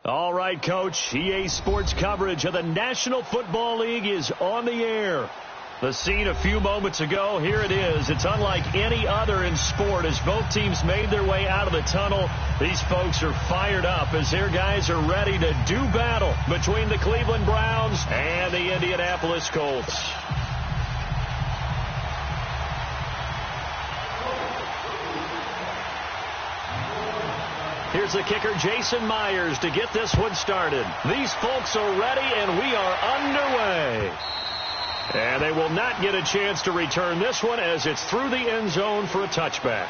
All right, Coach. EA Sports coverage of the National Football League is on the air. The scene a few moments ago, here it is. It's unlike any other in sport as both teams made their way out of the tunnel. These folks are fired up as their guys are ready to do battle between the Cleveland Browns and the Indianapolis Colts. Here's the kicker, Jason Myers, to get this one started. These folks are ready, and we are underway. And they will not get a chance to return this one as it's through the end zone for a touchback.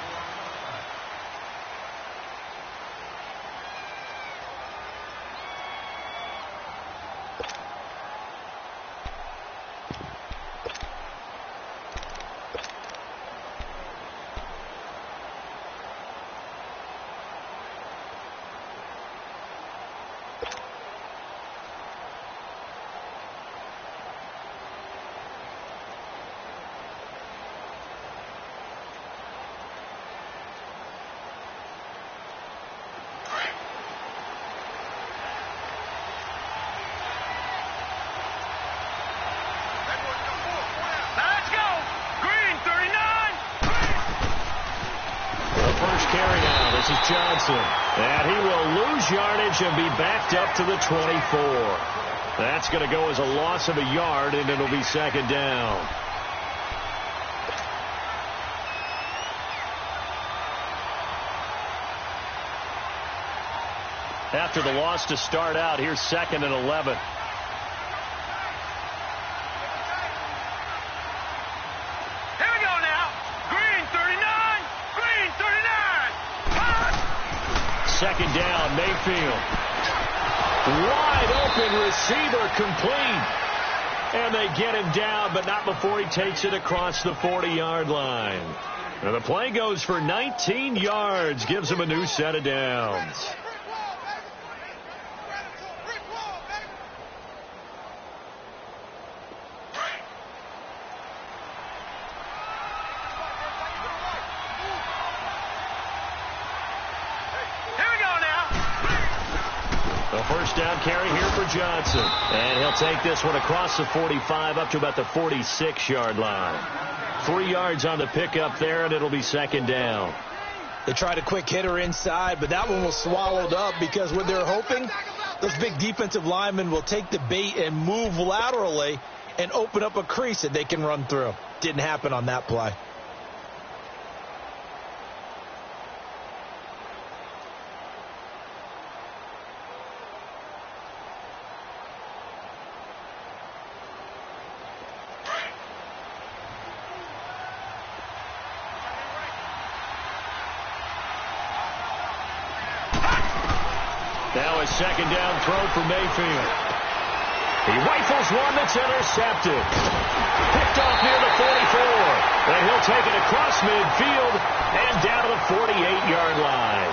Johnson, and he will lose yardage and be backed up to the 24. That's going to go as a loss of a yard, and it'll be second down. After the loss to start out, here's 2nd and 11. Second down, Mayfield. Wide open receiver, complete. And they get him down, but not before he takes it across the 40-yard line. And the play goes for 19 yards, gives him a new set of downs. First down carry here for Johnson. And he'll take this one across the 45 up to about the 46-yard line. 3 yards on the pickup there, and it'll be second down. They tried a quick hitter inside, but that one was swallowed up because what they're hoping, those big defensive linemen will take the bait and move laterally and open up a crease that they can run through. Didn't happen on that play. Now a second down throw for Mayfield. He rifles one that's intercepted. Picked off near the 44. And he'll take it across midfield and down to the 48-yard line.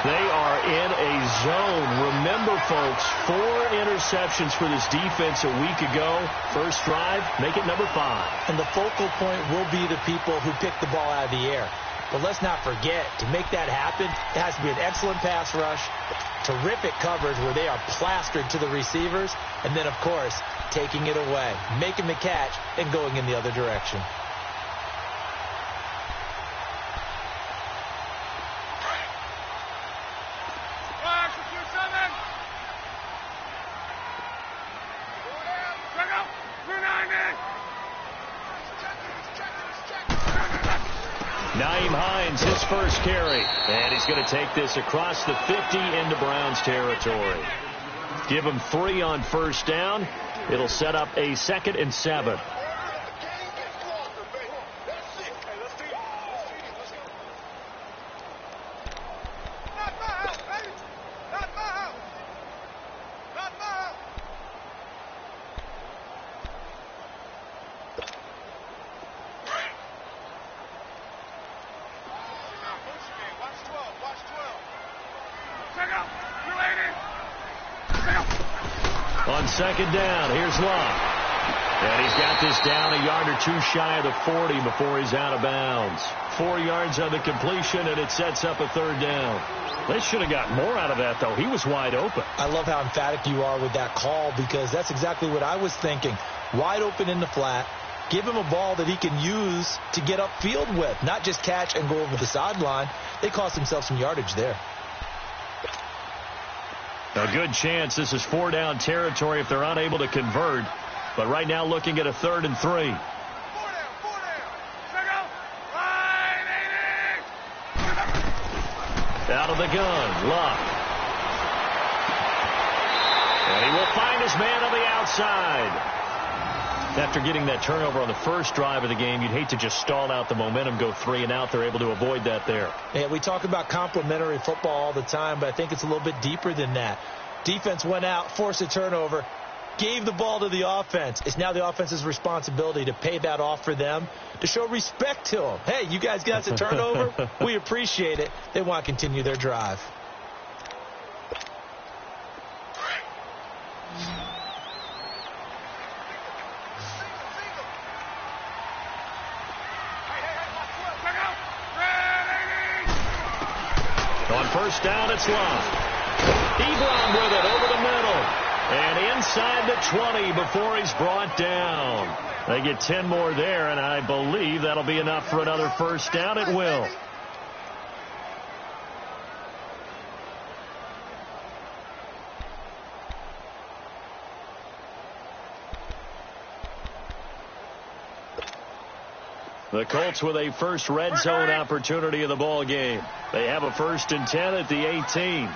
They are in a zone. Remember, folks, 4 interceptions for this defense a week ago. First drive, make it number 5. And the focal point will be the people who pick the ball out of the air. But let's not forget, to make that happen, it has to be an excellent pass rush, terrific coverage where they are plastered to the receivers, and then, of course, taking it away, making the catch, and going in the other direction. His first carry, and he's going to take this across the 50 into Browns territory. Give him 3 on first down. It'll set up a 2nd and 7. On second down, here's Love. And he's got this down a yard or two shy of the 40 before he's out of bounds. 4 yards on the completion, and it sets up a third down. They should have got more out of that, though. He was wide open. I love how emphatic you are with that call, because that's exactly what I was thinking. Wide open in the flat. Give him a ball that he can use to get upfield with, not just catch and go over the sideline. They cost themselves some yardage there. A good chance this is 4-down territory if they're unable to convert. But right now looking at a 3rd and 3. Out of the gun, Luck. And he will find his man on the outside. After getting that turnover on the first drive of the game, you'd hate to just stall out the momentum, go 3 and out. They're able to avoid that there. Yeah, we talk about complementary football all the time, but I think it's a little bit deeper than that. Defense went out, forced a turnover, gave the ball to the offense. It's now the offense's responsibility to pay that off for them, to show respect to them. Hey, you guys got the turnover. We appreciate it. They want to continue their drive. On first down, it's Luck. Ebron with it over the middle. And inside the 20 before he's brought down. They get 10 more there, and I believe that'll be enough for another first down. It will. The Colts with a first red zone opportunity of the ball game. They have a 1st and 10 at the 18.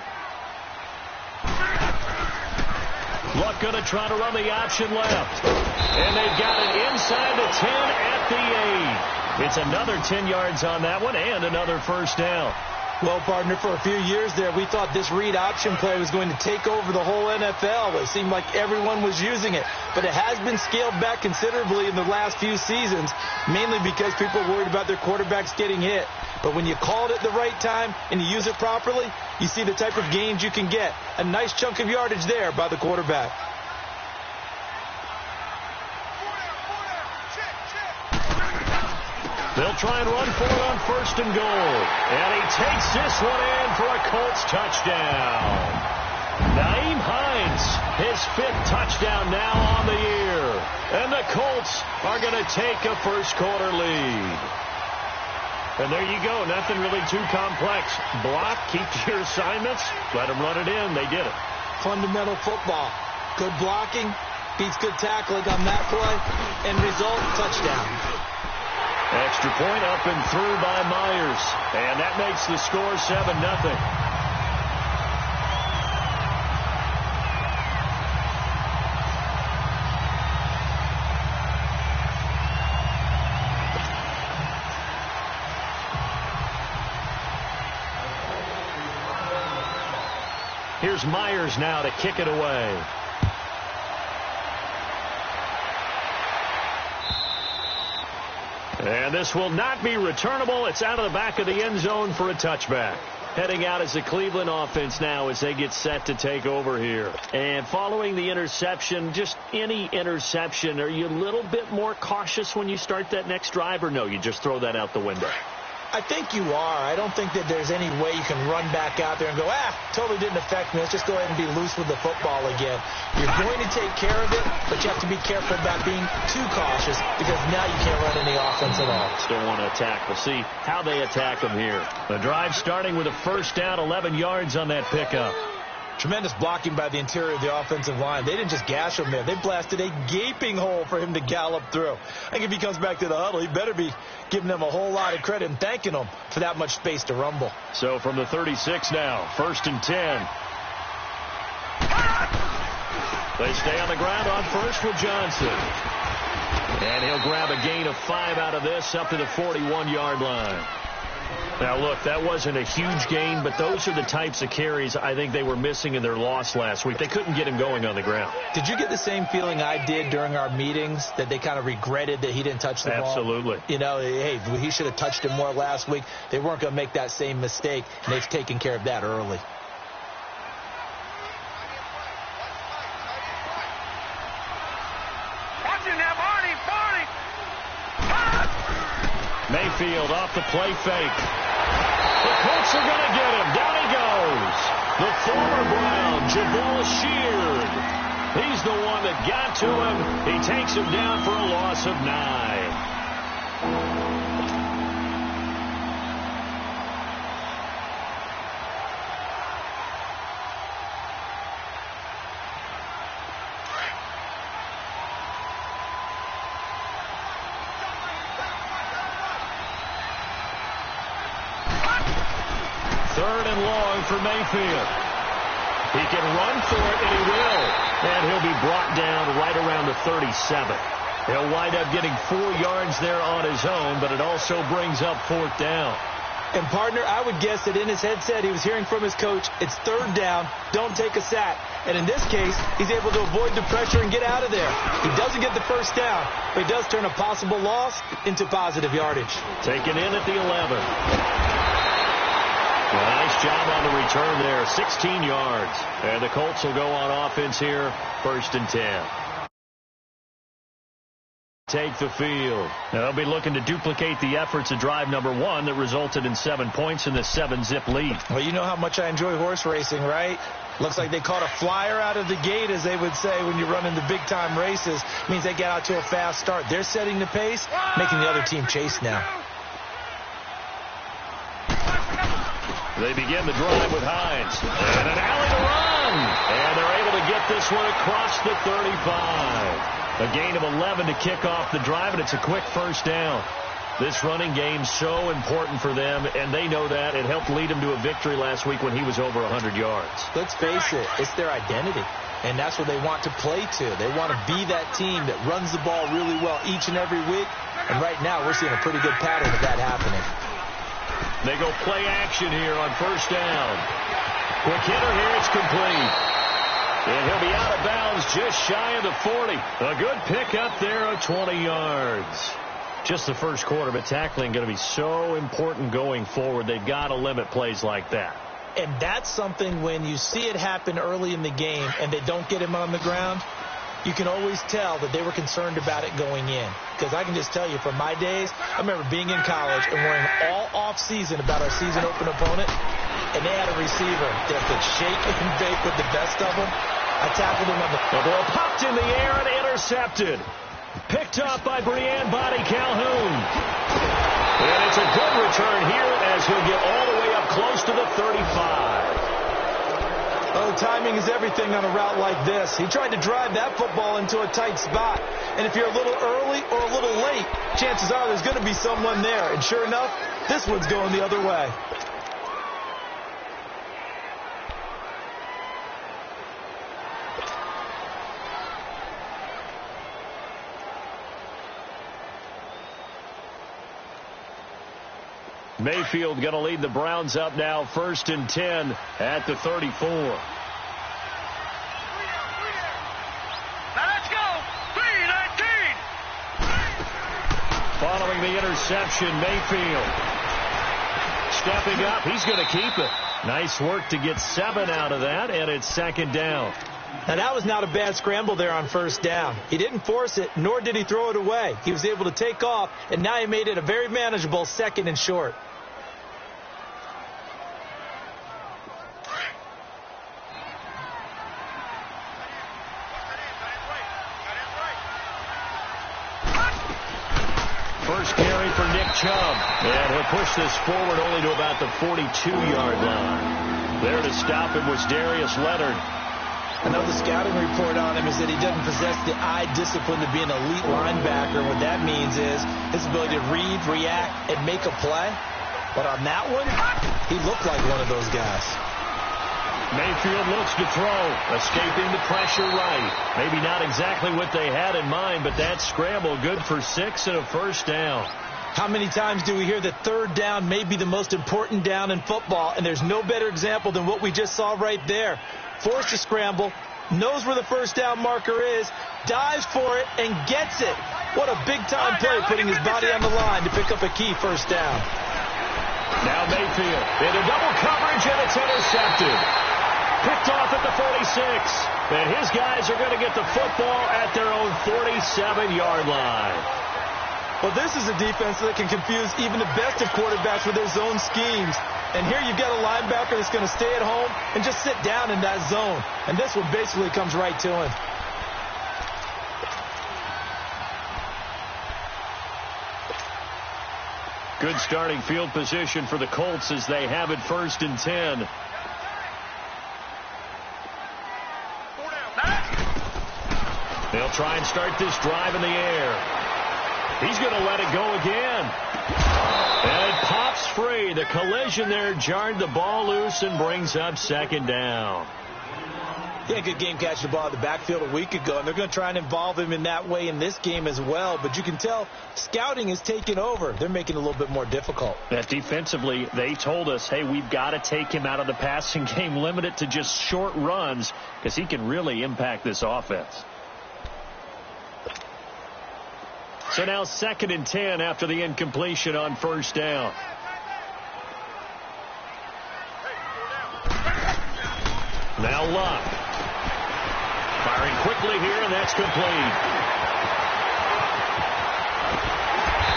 Luck going to try to run the option left. And they've got it inside the 10 at the 8. It's another 10 yards on that one and another first down. Well, partner, for a few years there, we thought this read option play was going to take over the whole NFL. It seemed like everyone was using it. But it has been scaled back considerably in the last few seasons, mainly because people are worried about their quarterbacks getting hit. But when you call it at the right time and you use it properly, you see the type of gains you can get. A nice chunk of yardage there by the quarterback. They'll try and run for it on 1st and goal. And he takes this one in for a Colts touchdown. Nyheim Hines, his 5th touchdown now on the year. And the Colts are going to take a first-quarter lead. And there you go. Nothing really too complex. Block, keep your assignments, let them run it in. They did it. Fundamental football. Good blocking, beats good tackling on that play, and result, touchdown. Extra point up and through by Myers. And that makes the score 7-0. Here's Myers now to kick it away. And this will not be returnable. It's out of the back of the end zone for a touchback. Heading out as the Cleveland offense now as they get set to take over here. And following the interception, just any interception, are you a little bit more cautious when you start that next drive, or no, you just throw that out the window? I think you are. I don't think that there's any way you can run back out there and go, totally didn't affect me. Let's just go ahead and be loose with the football again. You're going to take care of it, but you have to be careful about being too cautious, because now you can't run any offense at all. Still want to attack. We'll see how they attack them here. The drive starting with a first down, 11 yards on that pickup. Tremendous blocking by the interior of the offensive line. They didn't just gash him there. They blasted a gaping hole for him to gallop through. I think if he comes back to the huddle, he better be giving them a whole lot of credit and thanking them for that much space to rumble. So from the 36 now, 1st and 10. They stay on the ground on first with Johnson. And he'll grab a gain of 5 out of this up to the 41-yard line. Now, look, that wasn't a huge gain, but those are the types of carries I think they were missing in their loss last week. They couldn't get him going on the ground. Did you get the same feeling I did during our meetings, that they kind of regretted that he didn't touch the ball? Absolutely. You know, hey, he should have touched him more last week. They weren't going to make that same mistake, and they've taken care of that early. Watching that off the play fake. The Colts are going to get him. Down he goes. The former Brown, Jabal Sheard. He's the one that got to him. He takes him down for a loss of 9. Third and long for Mayfield. He can run for it, and he will. And he'll be brought down right around the 37. He'll wind up getting 4 yards there on his own, but it also brings up 4th down. And, partner, I would guess that in his headset he was hearing from his coach, it's 3rd down, don't take a sack. And in this case, he's able to avoid the pressure and get out of there. He doesn't get the 1st down, but he does turn a possible loss into positive yardage. Taken in at the 11. Nice job on the return there, 16 yards. And the Colts will go on offense here, 1st and 10. Take the field. They'll be looking to duplicate the efforts of drive number 1 that resulted in 7 points in the 7-zip lead. Well, you know how much I enjoy horse racing, right? Looks like they caught a flyer out of the gate, as they would say when you run in the big-time races. It means they get out to a fast start. They're setting the pace, making the other team chase now. They begin the drive with Hines. And an alley to run. And they're able to get this one across the 35. A gain of 11 to kick off the drive, and it's a quick 1st down. This running game's so important for them, and they know that. It helped lead them to a victory last week when he was over 100 yards. Let's face it, it's their identity, and that's what they want to play to. They want to be that team that runs the ball really well each and every week, and right now we're seeing a pretty good pattern of that happening. They go play action here on 1st down. Quick hitter here, it's complete. And he'll be out of bounds just shy of the 40. A good pickup there of 20 yards. Just the first quarter, but tackling going to be so important going forward. They've got to limit plays like that. And that's something when you see it happen early in the game and they don't get him on the ground, you can always tell that they were concerned about it going in. Because I can just tell you from my days, I remember being in college and worrying all off-season about our season open opponent, and they had a receiver that could shake and bake with the best of them. I tackled him on the ball, popped in the air and intercepted. Picked up by Breanne Body Calhoun. And it's a good return here as he'll get all the way up close to the 35. Oh, timing is everything on a route like this. He tried to drive that football into a tight spot. And if you're a little early or a little late, chances are there's going to be someone there. And sure enough, this one's going the other way. Mayfield going to lead the Browns up now, 1st and 10 at the 34. Let's go! 3-19! Following the interception, Mayfield stepping up. He's going to keep it. Nice work to get 7 out of that, and it's 2nd down. Now, that was not a bad scramble there on 1st down. He didn't force it, nor did he throw it away. He was able to take off, and now he made it a very manageable 2nd and short. First carry for Nick Chubb. And he'll push this forward only to about the 42-yard line. There to stop him was Darius Leonard. Another scouting report on him is that he doesn't possess the eye discipline to be an elite linebacker. What that means is his ability to read, react, and make a play. But on that one, he looked like one of those guys. Mayfield looks to throw, escaping the pressure right. Maybe not exactly what they had in mind, but that scramble good for 6 and a 1st down. How many times do we hear that 3rd down may be the most important down in football, and there's no better example than what we just saw right there. Forced to scramble, knows where the 1st down marker is, dives for it, and gets it. What a big-time play, putting his body on the line to pick up a key 1st down. Now Mayfield into double coverage, and it's intercepted. Picked off at the 46. And his guys are going to get the football at their own 47-yard line. Well, this is a defense that can confuse even the best of quarterbacks with their zone schemes. And here you've got a linebacker that's going to stay at home and just sit down in that zone. And this one basically comes right to him. Good starting field position for the Colts as they have it 1st and 10. They'll try and start this drive in the air. He's going to let it go again. And it pops free. The collision there jarred the ball loose and brings up 2nd down. He had a good game catching the ball in the backfield a week ago, and they're going to try and involve him in that way in this game as well. But you can tell scouting is taking over. They're making it a little bit more difficult. That defensively, they told us, hey, we've got to take him out of the passing game, limit it to just short runs, because he can really impact this offense. So now 2nd and 10 after the incompletion on 1st down. Now Luck. Firing quickly here, and that's complete.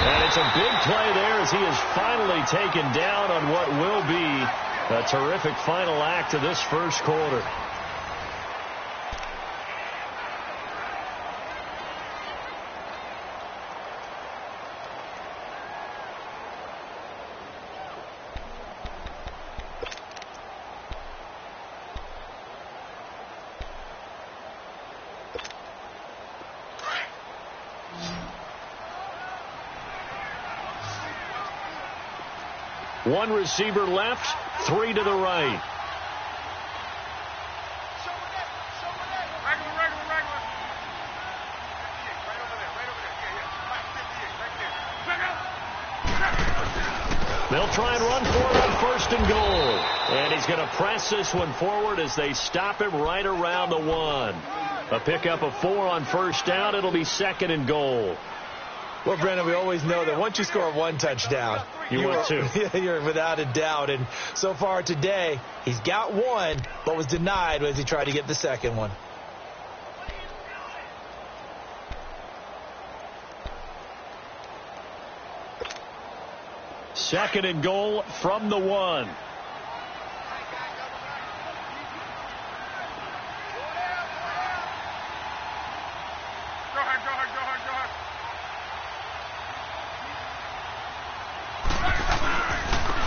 And it's a big play there as he is finally taken down on what will be a terrific final act of this 1st quarter. One receiver left, 3 to the right. They'll try and run for it on 1st and goal. And he's going to press this one forward as they stop him right around the 1. A pickup of 4 on 1st down. It'll be 2nd and goal. Well, Brendan, we always know that once you score 1 touchdown, you're without a doubt. And so far today, he's got 1, but was denied as he tried to get the 2nd one. Second and goal from the 1.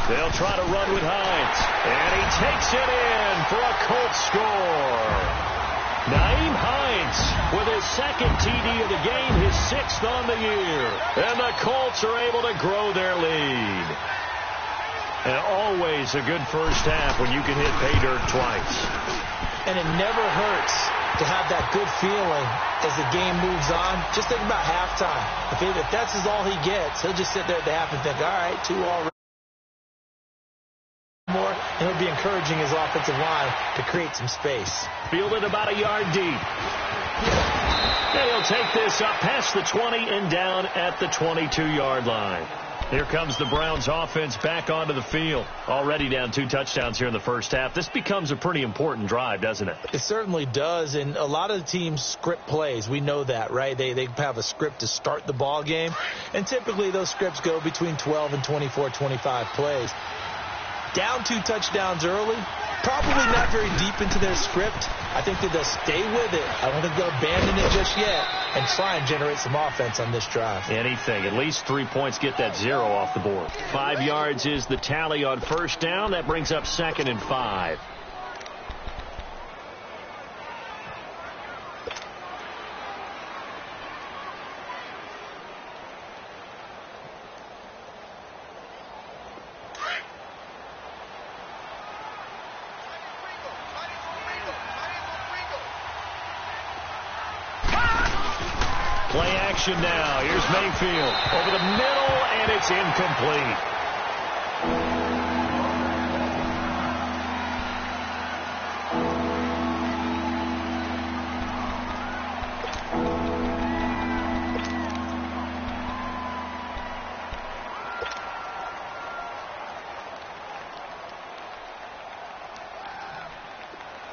They'll try to run with Hines. And he takes it in for a Colts score. Nyheim Hines with his 2nd TD of the game, his 6th on the year. And the Colts are able to grow their lead. And always a good first half when you can hit pay dirt twice. And it never hurts to have that good feeling as the game moves on. Just think about halftime. If that's all he gets, he'll just sit there at the half and think, all right, 2 already. More, and he'll be encouraging his offensive line to create some space. Fielded about a yard deep. And he'll take this up past the 20 and down at the 22-yard line. Here comes the Browns offense back onto the field. Already down 2 touchdowns here in the first half. This becomes a pretty important drive, doesn't it? It certainly does, and a lot of the teams script plays. We know that, right? They have a script to start the ball game, and typically those scripts go between 12 and 24, 25 plays. Down 2 touchdowns early, probably not very deep into their script. I think that they'll stay with it. I don't think they'll abandon it just yet and try and generate some offense on this drive. Anything. At least 3 points, get that 0 off the board. 5 yards is the tally on 1st down. That brings up 2nd and 5. Play action now. Here's Mayfield over the middle, and it's incomplete.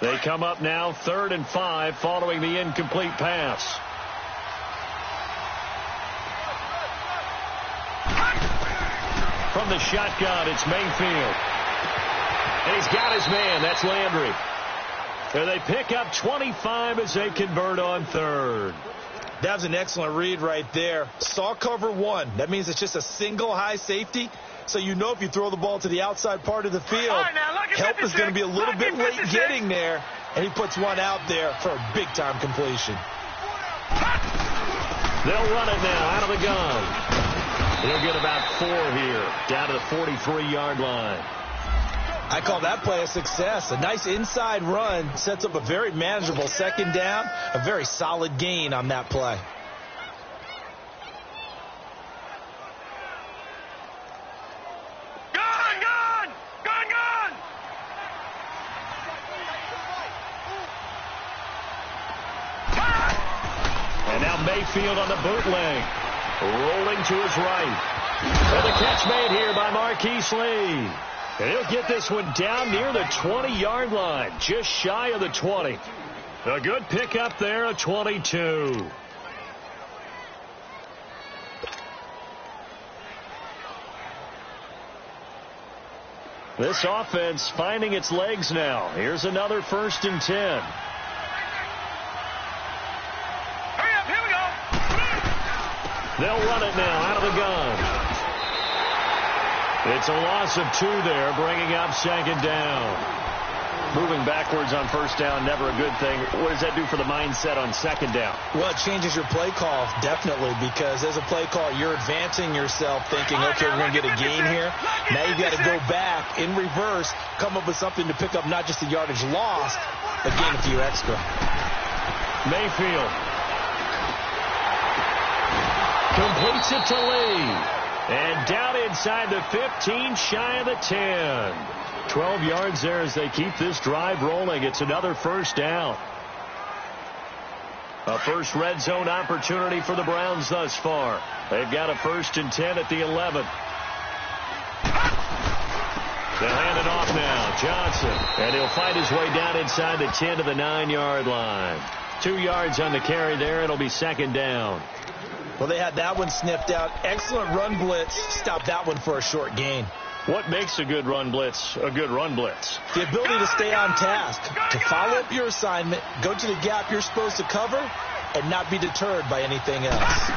They come up now 3rd and 5 following the incomplete pass. from the shotgun. It's Mayfield. And he's got his man. That's Landry. And they pick up 25 as they convert on third. That was an excellent read right there. Saw cover one. That means it's just a single high safety. So you know if you throw the ball to the outside part of the field, help is going to be a little bit late getting there. And he puts one out there for a big-time completion. They'll run it now out of the gun. He'll get about 4 here, down to the 43-yard line. I call that play a success. A nice inside run sets up a very manageable second down, a very solid gain on that play. And now Mayfield on the bootleg, rolling to his right. And the catch made here by Marquise Lee. And he'll get this one down near the 20-yard line, just shy of the 20. A good pickup there, a 22. This offense finding its legs now. Here's another 1st and 10. Hurry up, here we go. They'll run it now out of the gun. It's a loss of 2 there, bringing up 2nd down. Moving backwards on 1st down, never a good thing. What does that do for the mindset on 2nd down? Well, it changes your play call, definitely, because as a play call, you're advancing yourself thinking, okay, we're going to get a gain here. Now you've got to go back in reverse, come up with something to pick up not just the yardage lost, but gain a few extra. Mayfield completes it to Lee. And down inside the 15, shy of the 10. 12 yards there as they keep this drive rolling. It's another 1st down. A first red zone opportunity for the Browns thus far. They've got a 1st and 10 at the 11. They'll hand it off now. Johnson. And he'll fight his way down inside the 10 to the 9-yard line. 2 yards on the carry there. It'll be 2nd down. Well, they had that one sniffed out. Excellent run blitz. Stopped that one for a short gain. What makes a good run blitz a good run blitz? The ability to stay on task, to follow up your assignment, go to the gap you're supposed to cover, and not be deterred by anything else.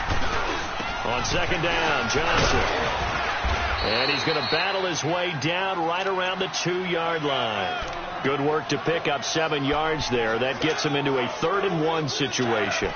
On 2nd down, Johnson. And he's going to battle his way down right around the 2-yard line. Good work to pick up 7 yards there. That gets him into a 3rd and 1 situation.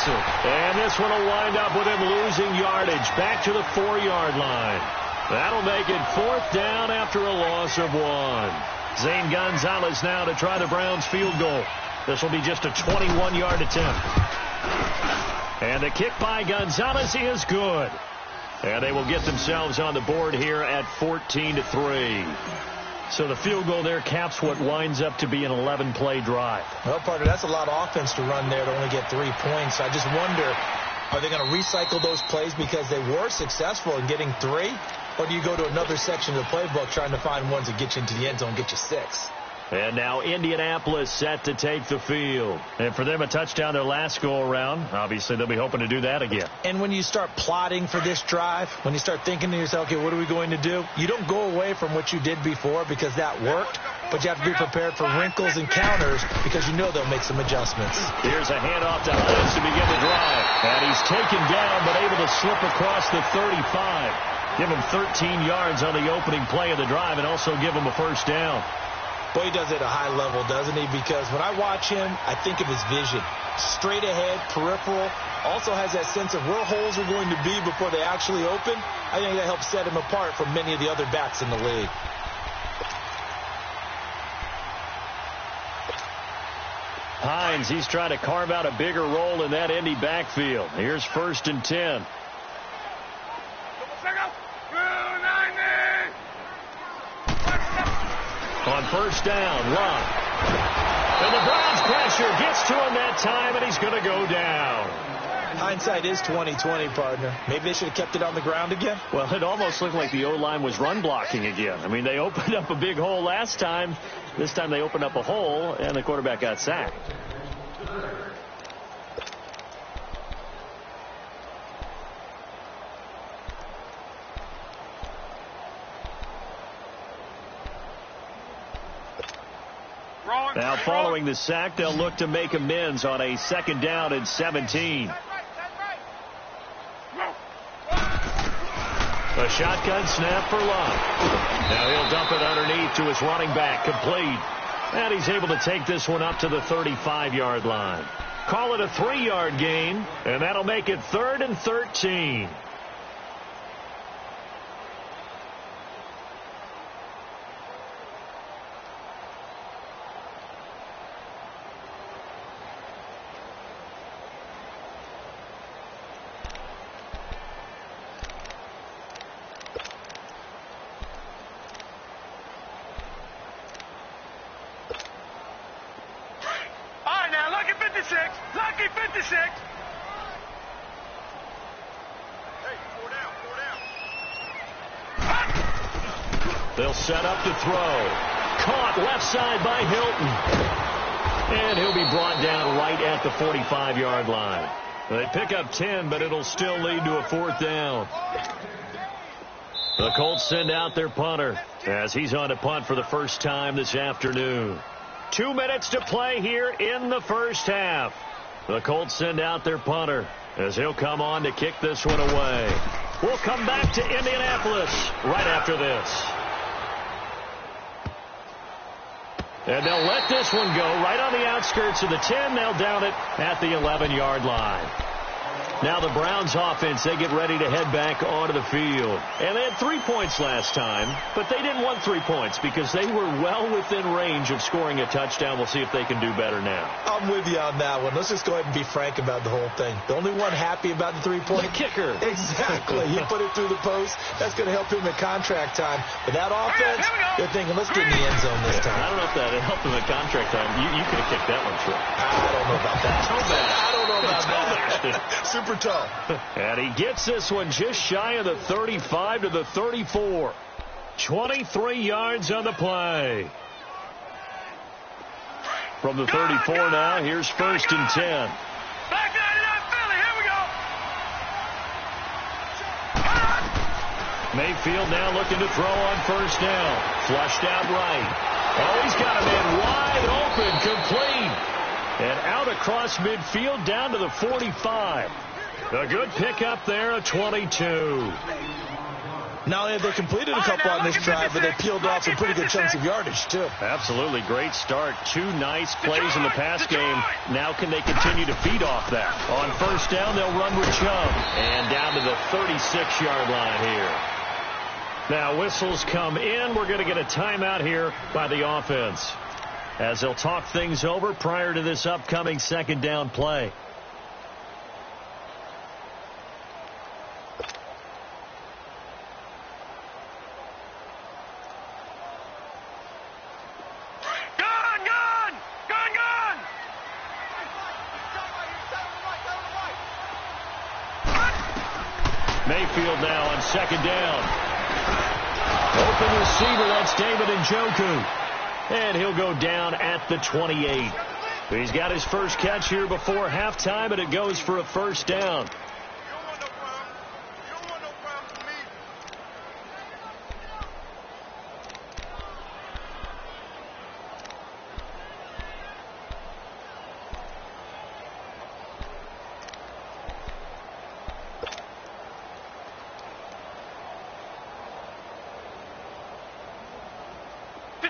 And this one will wind up with him losing yardage back to the 4-yard line. That'll make it 4th down after a loss of 1. Zane Gonzalez now to try the Browns field goal. This will be just a 21-yard attempt. And the kick by Gonzalez is good. And they will get themselves on the board here at 14-3. So the field goal there caps what winds up to be an 11-play drive. Well, partner, that's a lot of offense to run there to only get 3 points. I just wonder, are they going to recycle those plays because they were successful in getting 3? Or do you go to another section of the playbook trying to find ones that get you into the end zone and get you 6? And now Indianapolis set to take the field. And for them, a touchdown their last go-around. Obviously, they'll be hoping to do that again. And when you start plotting for this drive, when you start thinking to yourself, okay, what are we going to do? You don't go away from what you did before because that worked. But you have to be prepared for wrinkles and counters because you know they'll make some adjustments. Here's a handoff to Hines to begin the drive. And he's taken down but able to slip across the 35. Give him 13 yards on the opening play of the drive and also give him a 1st down. Boy, he does it at a high level, doesn't he? Because when I watch him, I think of his vision. Straight ahead, peripheral. Also has that sense of where holes are going to be before they actually open. I think that helps set him apart from many of the other backs in the league. Hines, he's trying to carve out a bigger role in that Indy backfield. Here's 1st and 10. On 1st down, Love. And the Browns pressure gets to him that time, and he's going to go down. Hindsight is 20/20, partner. Maybe they should have kept it on the ground again. Well, it almost looked like the O-line was run blocking again. I mean, they opened up a big hole last time. This time they opened up a hole, and the quarterback got sacked. Now, following the sack, they'll look to make amends on a 2nd down and 17. A shotgun snap for Love. Now he'll dump it underneath to his running back, complete. And he's able to take this one up to the 35-yard line. Call it a 3-yard gain, and that'll make it 3rd and 13. Lucky 56. Hey, 4 down. They'll set up to throw. Caught left side by Hilton. And he'll be brought down right at the 45-yard line. They pick up 10, but it'll still lead to a 4th down. The Colts send out their punter as he's on to punt for the first time this afternoon. 2 minutes to play here in the first half. The Colts send out their punter as he'll come on to kick this one away. We'll come back to Indianapolis right after this. And they'll let this one go right on the outskirts of the 10. They'll down it at the 11-yard line. Now the Browns offense, they get ready to head back onto the field. And they had 3 points last time, but they didn't want 3 points because they were well within range of scoring a touchdown. We'll see if they can do better now. I'm with you on that one. Let's just go ahead and be frank about the whole thing. The only one happy about the 3-point? The kicker. Exactly. He put it through the post. That's going to help him at contract time. But that offense, they're thinking, let's get in the end zone this time. I don't know if that helped him at contract time. You could have kicked that one short. I don't know about that. I don't know about that. Super tough. And he gets this one just shy of the 35 to the 34. 23 yards on the play. From the 34 now, here's 1st and 10. Back 99 Philly, here we go. Mayfield now looking to throw on 1st down. Flushed out right. Oh, he's got a man wide open, complete. And out across midfield down to the 45. A good pickup there, a 22. Now they completed a couple on this drive, but they peeled off some pretty good chunks of yardage, too. Absolutely. Great start. 2 nice plays in the pass game. Now can they continue to feed off that? On 1st down, they'll run with Chubb. And down to the 36-yard line here. Now whistles come in. We're going to get a timeout here by the offense, as they'll talk things over prior to this upcoming 2nd down play. Mayfield now on 2nd down. Open receiver, that's David Njoku. And he'll go down at the 28. He's got his first catch here before halftime, and it goes for a 1st down.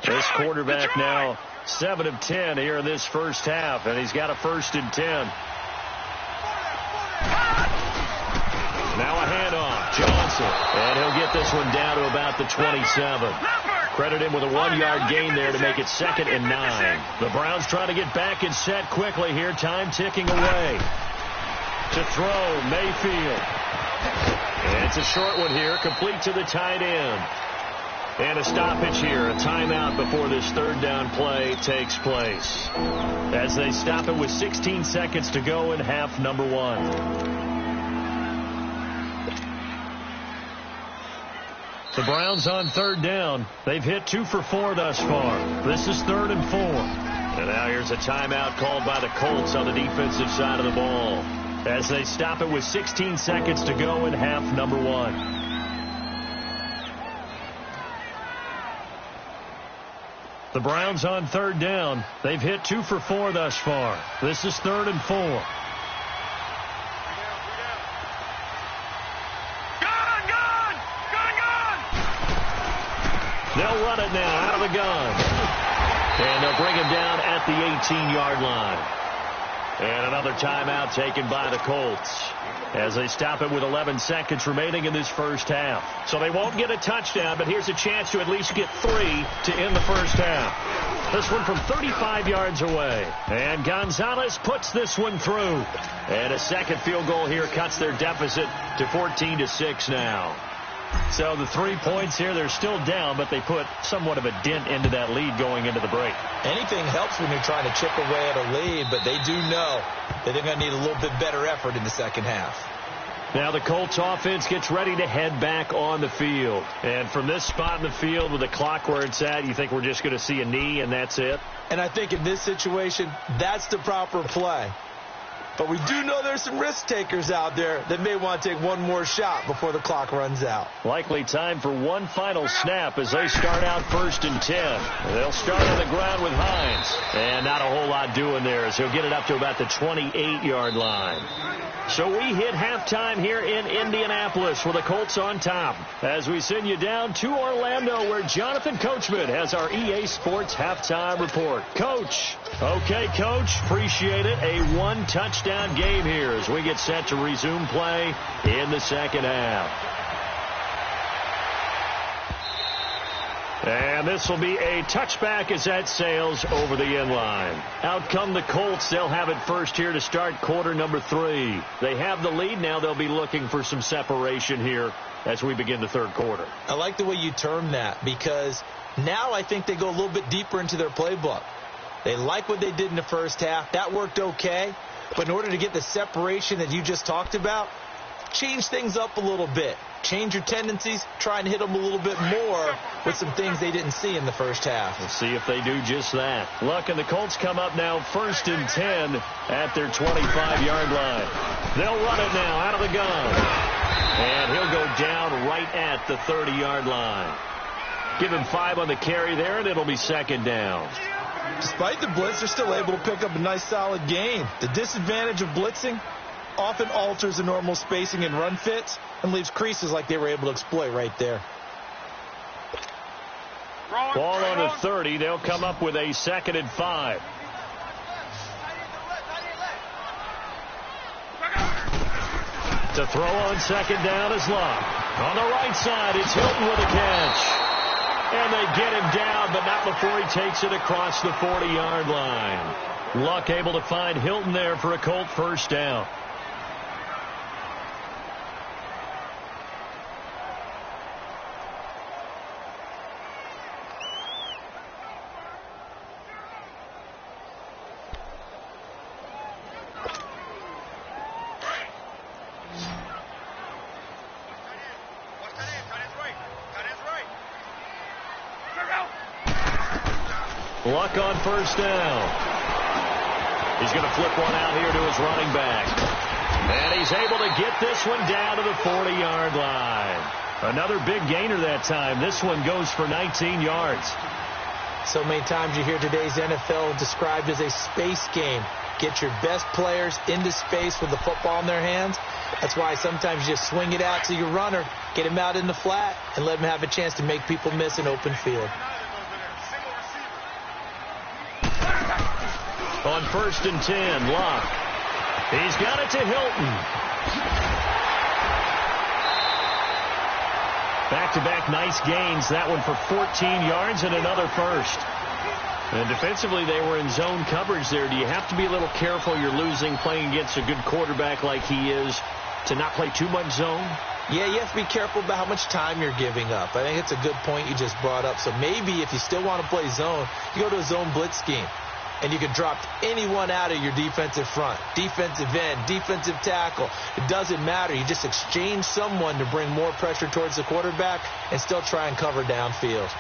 This quarterback now 7 of 10 here in this first half, and he's got a 1st and 10. Now a handoff, Johnson, and he'll get this one down to about the 27. Credit him with a 1-yard gain there to make it 2nd and 9. The Browns trying to get back and set quickly here, time ticking away. To throw, Mayfield. And it's a short one here, complete to the tight end. And a stoppage here, a timeout before this third down play takes place. As they stop it with 16 seconds to go in half number 1. The Browns on third down. They've hit 2 for 4 thus far. This is 3rd and 4. And now here's a timeout called by the Colts on the defensive side of the ball. As they stop it with 16 seconds to go in half number 1. The Browns on third down. They've hit 2 for 4 thus far. This is 3rd and 4. They'll run it now out of the gun. And they'll bring him down at the 18-yard line. And another timeout taken by the Colts as they stop it with 11 seconds remaining in this first half. So they won't get a touchdown, but here's a chance to at least get 3 to end the first half. This one from 35 yards away. And Gonzalez puts this one through. And a second field goal here cuts their deficit to 14-6 now. So the 3 points here, they're still down, but they put somewhat of a dent into that lead going into the break. Anything helps when you're trying to chip away at a lead, but they do know that they're going to need a little bit better effort in the second half. Now the Colts offense gets ready to head back on the field. And from this spot in the field with the clock where it's at, you think we're just going to see a knee and that's it? And I think in this situation, that's the proper play. But we do know there's some risk takers out there that may want to take one more shot before the clock runs out. Likely time for one final snap as they start out 1st and 10. They'll start on the ground with Hines. And not a whole lot doing there as he'll get it up to about the 28-yard line. So we hit halftime here in Indianapolis with the Colts on top as we send you down to Orlando where Jonathan Coachman has our EA Sports halftime report. Coach. Okay, Coach. Appreciate it. A one-touchdown game here as we get set to resume play in the second half. And this will be a touchback as that sails over the end line. Out come the Colts. They'll have it first here to start quarter number 3. They have the lead now. They'll be looking for some separation here as we begin the third quarter. I like the way you term that because now I think they go a little bit deeper into their playbook. They like what they did in the first half. That worked okay. But in order to get the separation that you just talked about, change things up a little bit. Change your tendencies, try and hit them a little bit more with some things they didn't see in the first half. We'll see if they do just that. Luck and the Colts come up now 1st and 10 at their 25-yard line. They'll run it now out of the gun. And he'll go down right at the 30-yard line. Give him 5 on the carry there, and it'll be second down. Despite the blitz, they're still able to pick up a nice, solid gain. The disadvantage of blitzing often alters the normal spacing and run fits and leaves creases like they were able to exploit right there. Ball on the 30. They'll come up with a 2nd and 5. To throw on second down is Luck. On the right side, it's Hilton with a catch. And they get him down, but not before he takes it across the 40-yard line. Luck able to find Hilton there for a Colt first down. Luck on first down. He's going to flip one out here to his running back. And he's able to get this one down to the 40-yard line. Another big gainer that time. This one goes for 19 yards. So many times you hear today's NFL described as a space game. Get your best players into space with the football in their hands. That's why sometimes you just swing it out to your runner, get him out in the flat, and let him have a chance to make people miss an open field. On 1st and 10, Luck. He's got it to Hilton. Back-to-back nice gains. That one for 14 yards and another first. And defensively, they were in zone coverage there. Do you have to be a little careful? You're losing playing against a good quarterback like he is. to not play too much zone? Yeah, you have to be careful about how much time you're giving up. I think it's a good point you just brought up. So maybe if you still want to play zone, you go to a zone blitz scheme. And you can drop anyone out of your defensive front, defensive end, defensive tackle. It doesn't matter. You just exchange someone to bring more pressure towards the quarterback and still try and cover downfield.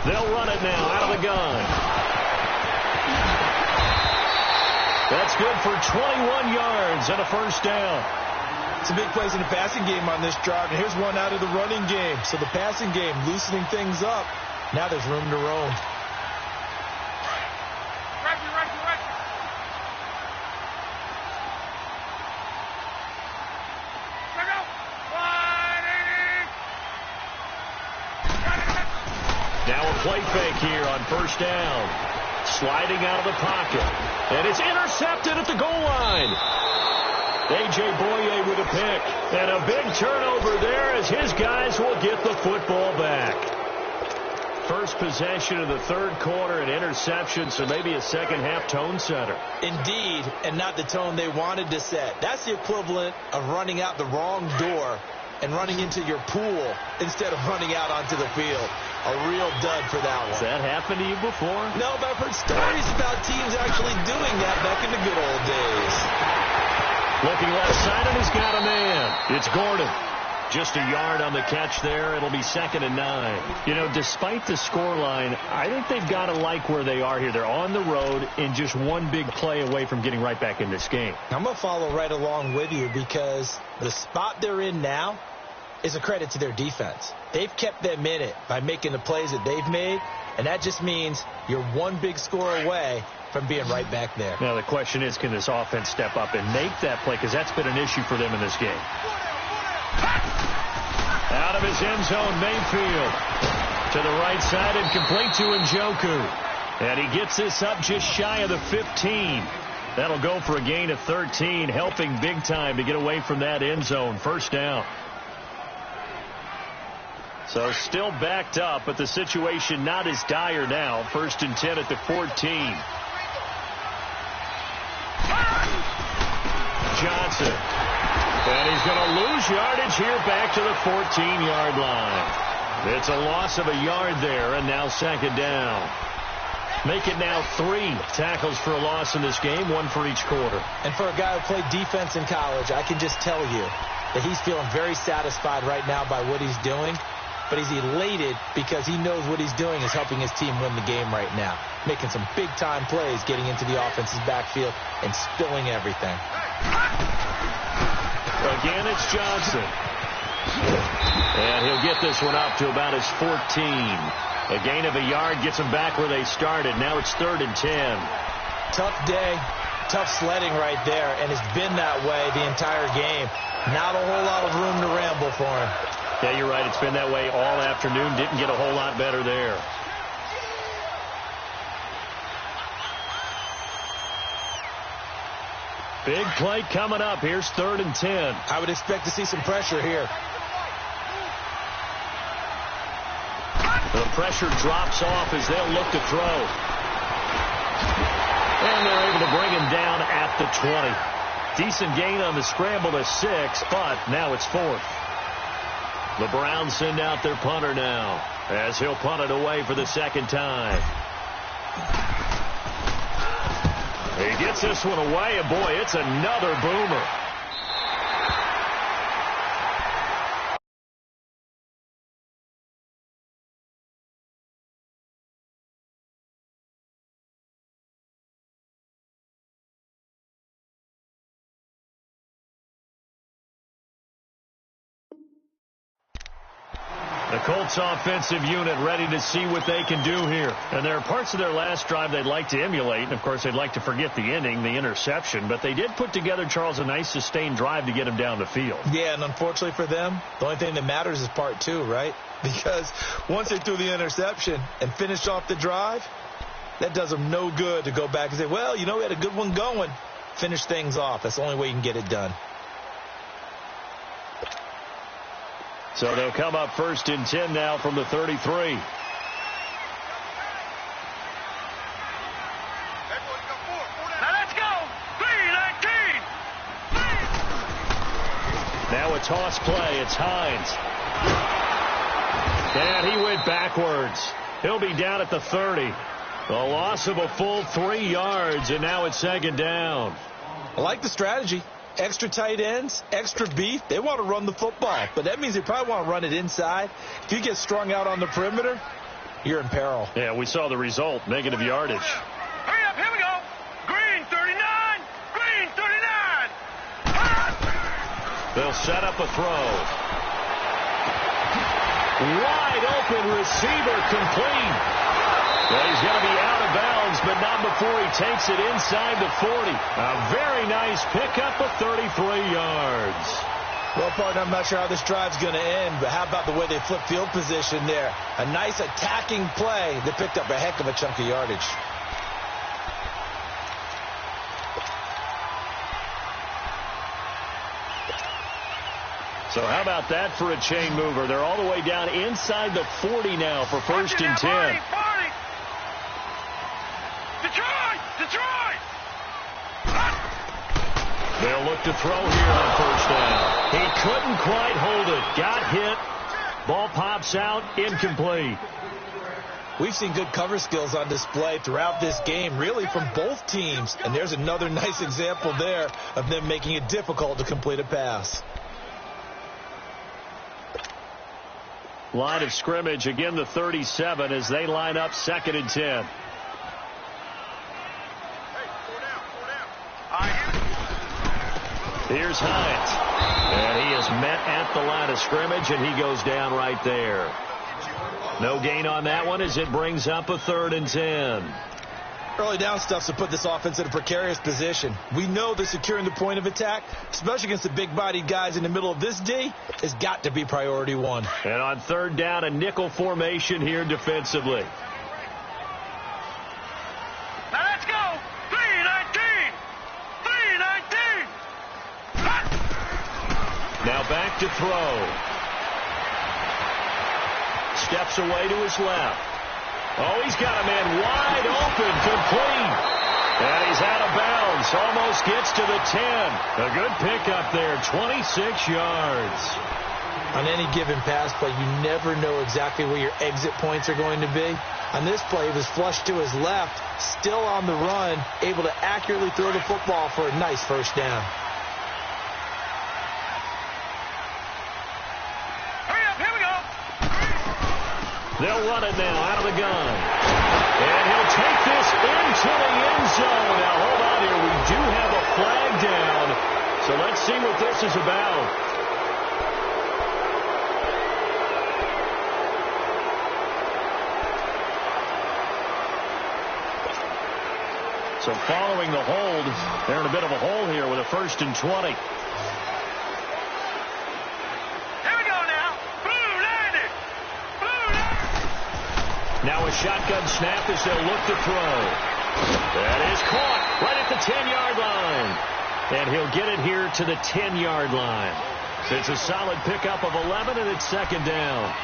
They'll run it now out of the gun. That's good for 21 yards and a first down. Some big plays in the passing game on this drive, and here's one out of the running game. So the passing game loosening things up. Now there's room to roam. Now a play fake here on first down. Sliding out of the pocket. And it's intercepted at the goal line. A.J. Boye with a pick. And a big turnover there as his guys will get the football back. First possession of the third quarter, an interception, so maybe a second-half tone setter. Indeed, and not the tone they wanted to set. That's the equivalent of running out the wrong door and running into your pool instead of running out onto the field. A real dud for that one. Has that happened to you before? No, but I've heard stories about teams actually doing that back in the good old days. Looking left side, and he's got a man. It's Gordon. Just a yard on the catch there. It'll be 2nd and 9. You know, despite the scoreline, I think they've got to like where they are here. They're on the road and just one big play away from getting right back in this game. I'm going to follow right along with you because the spot they're in now is a credit to their defense. They've kept them in it by making the plays that they've made, and that just means you're one big score away from being right back there. Now, the question is, can this offense step up and make that play? Because that's been an issue for them in this game. Out of his end zone, Mayfield. To the right side and complete to Njoku. And he gets this up just shy of the 15. That'll go for a gain of 13, helping big time to get away from that end zone. First down. So still backed up, but the situation not as dire now. 1st and 10 at the 14. Johnson. And he's going to lose yardage here back to the 14-yard line. It's a loss of a yard there, and now 2nd down. Make it now 3 tackles for a loss in this game, 1 for each quarter. And for a guy who played defense in college, I can just tell you that he's feeling very satisfied right now by what he's doing. But he's elated because he knows what he's doing is helping his team win the game right now. Making some big-time plays, getting into the offense's backfield, and spilling everything. Again, it's Johnson. And he'll get this one up to about his 14. A gain of a yard gets them back where they started. Now it's 3rd and 10. Tough day, tough sledding right there, and it's been that way the entire game. Not a whole lot of room to ramble for him. Yeah, you're right. It's been that way all afternoon. Didn't get a whole lot better there. Big play coming up. Here's 3rd and 10. I would expect to see some pressure here. The pressure drops off as they'll look to throw. And they're able to bring him down at the 20. Decent gain on the scramble to 6, but now it's 4th. The Browns send out their punter now as he'll punt it away for the 2nd time. He gets this one away, and boy, it's another boomer. The Colts offensive unit ready to see what they can do here. And there are parts of their last drive they'd like to emulate. And, of course, they'd like to forget the ending, the interception. But they did put together, Charles, a nice sustained drive to get him down the field. Yeah, and unfortunately for them, the only thing that matters is part 2, right? Because once they threw the interception and finished off the drive, that does them no good to go back and say, well, you know, we had a good one going. Finish things off. That's the only way you can get it done. So they'll come up 1st and 10 now from the 33. Now a toss play. It's Hines. And he went backwards. He'll be down at the 30. A loss of a full 3 yards, and now it's 2nd down. I like the strategy. Extra tight ends, extra beef. They want to run the football, but that means they probably want to run it inside. If you get strung out on the perimeter, you're in peril. Yeah, we saw the result. Negative yardage. Hurry up, here we go. Green 39. Green 39. They'll set up a throw. Wide open receiver, complete. Well, he's going to be out of bounds, but not before he takes it inside the 40. A very nice pickup of 33 yards. Well, partner, I'm not sure how this drive's going to end, but how about the way they flip field position there? A nice attacking play that picked up a heck of a chunk of yardage. So how about that for a chain mover? They're all the way down inside the 40 now for 1st and 10. Detroit! They'll look to throw here on 1st down. He couldn't quite hold it. Got hit. Ball pops out. Incomplete. We've seen good cover skills on display throughout this game, really from both teams. And there's another nice example there of them making it difficult to complete a pass. Line of scrimmage, again the 37 as they line up 2nd and 10. Here's Hines. And he is met at the line of scrimmage, and he goes down right there. No gain on that one as it brings up a 3rd and 10. Early down stuff's to put this offense in a precarious position. We know that securing the point of attack, especially against the big-bodied guys in the middle of this D, has got to be priority 1. And on 3rd down, a nickel formation here defensively. Now let's go. 319. 319. Now back to throw. Steps away to his left. Oh, he's got a man wide open, complete. And he's out of bounds. Almost gets to the 10. A good pickup there, 26 yards. On any given pass play, you never know exactly where your exit points are going to be. On this play, he was flushed to his left, still on the run, able to accurately throw the football for a nice 1st down. They'll run it now out of the gun. And he'll take this into the end zone. Now, hold on here. We do have a flag down. So let's see what this is about. So following the hold, they're in a bit of a hole here with a 1st and 20. Now a shotgun snap as they'll look to throw. That is caught right at the 10-yard line. And he'll get it here to the 10-yard line. So it's a solid pickup of 11, and it's 2nd down.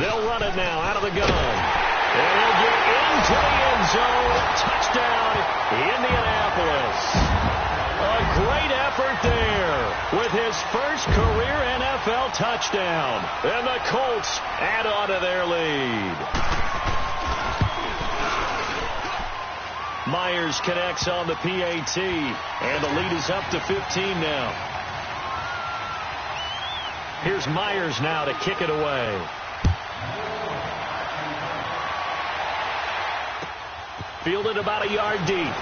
They'll run it now out of the gun. And he'll get into the end zone. Touchdown, Indianapolis. A great effort there with his first career NFL touchdown. And the Colts add on to their lead. Myers connects on the PAT. And the lead is up to 15 now. Here's Myers now to kick it away. Fielded about a yard deep.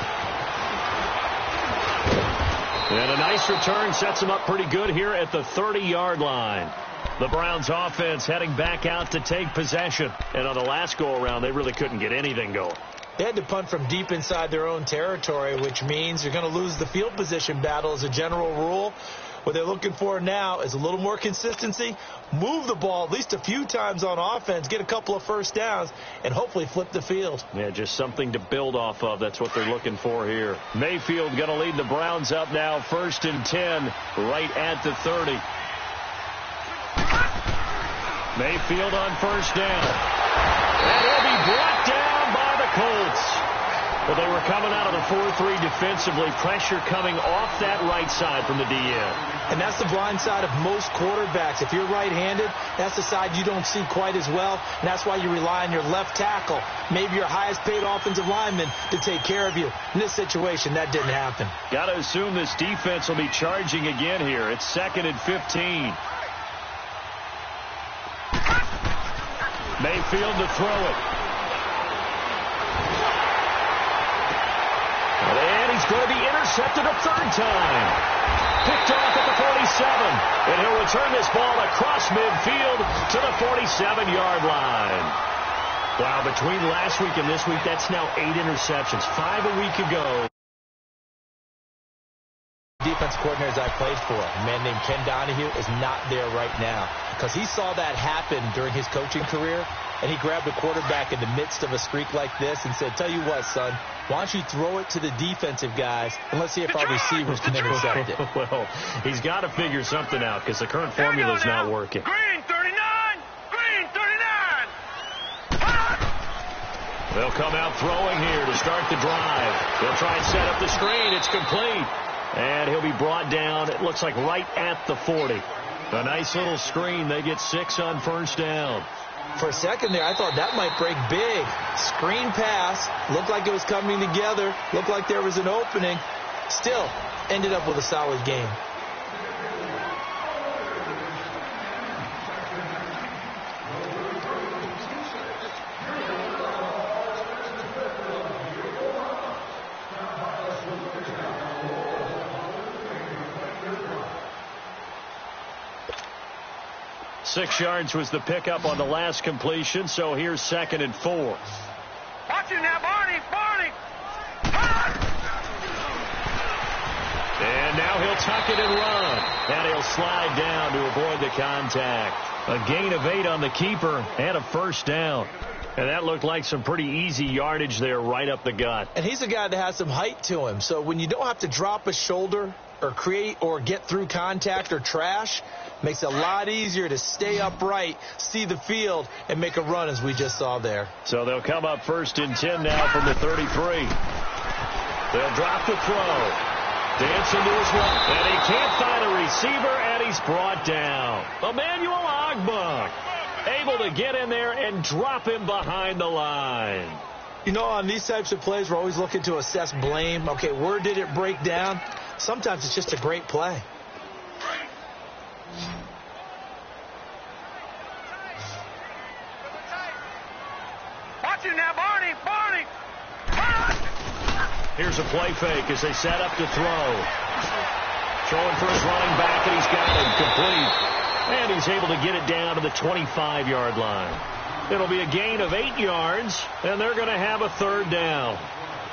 And a nice return sets them up pretty good here at the 30-yard line. The Browns offense heading back out to take possession. And on the last go-around, they really couldn't get anything going. They had to punt from deep inside their own territory, which means you're going to lose the field position battle as a general rule. What they're looking for now is a little more consistency, move the ball at least a few times on offense, get a couple of first downs, and hopefully flip the field. Yeah, just something to build off of. That's what they're looking for here. Mayfield going to lead the Browns up now, 1st and 10, right at the 30. Mayfield on 1st down. And he'll be brought down by the Colts. Well, they were coming out of the 4-3 defensively. Pressure coming off that right side from the DN. And that's the blind side of most quarterbacks. If you're right-handed, that's the side you don't see quite as well. And that's why you rely on your left tackle, maybe your highest-paid offensive lineman, to take care of you. In this situation, that didn't happen. Got to assume this defense will be charging again here. It's 2nd and 15. Mayfield to throw it. And he's going to be intercepted a 3rd time. Picked off at the 47. And he'll return this ball across midfield to the 47-yard line. Wow, between last week and this week, that's now 8 interceptions. 5 a week ago. Defense coordinators I played for, a man named Ken Donahue, is not there right now because he saw that happen during his coaching career, and he grabbed a quarterback in the midst of a streak like this and said, tell you what, son, why don't you throw it to the defensive guys and let's see if our receivers can intercept it. Well, he's got to figure something out because the current formula is not working. Green 39! Green 39! They'll come out throwing here to start the drive. They'll try and set up the screen. It's complete. And he'll be brought down, it looks like, right at the 40. A nice little screen. They get 6 on 1st down. For a second there, I thought that might break big. Screen pass. Looked like it was coming together. Looked like there was an opening. Still, ended up with a solid game. Six yards was the pickup on the last completion, so here's 2nd and 4. Watch him now, Barney! Barney! And now he'll tuck it and run. And he'll slide down to avoid the contact. A gain of 8 on the keeper and a 1st down. And that looked like some pretty easy yardage there right up the gut. And he's a guy that has some height to him. So when you don't have to drop a shoulder or create or get through contact or trash, makes it a lot easier to stay upright, see the field, and make a run as we just saw there. So they'll come up 1st and 10 now from the 33. They'll drop the throw. Dancing to his right. And he can't find a receiver, and he's brought down. Emmanuel Ogbah able to get in there and drop him behind the line. You know, on these types of plays, we're always looking to assess blame. Okay, where did it break down? Sometimes it's just a great play. Watch him now, Barney! Barney! Here's a play fake as they set up to throw. Throwing for his running back, and he's got him complete. And he's able to get it down to the 25-yard line. It'll be a gain of 8 yards, and they're going to have a 3rd down.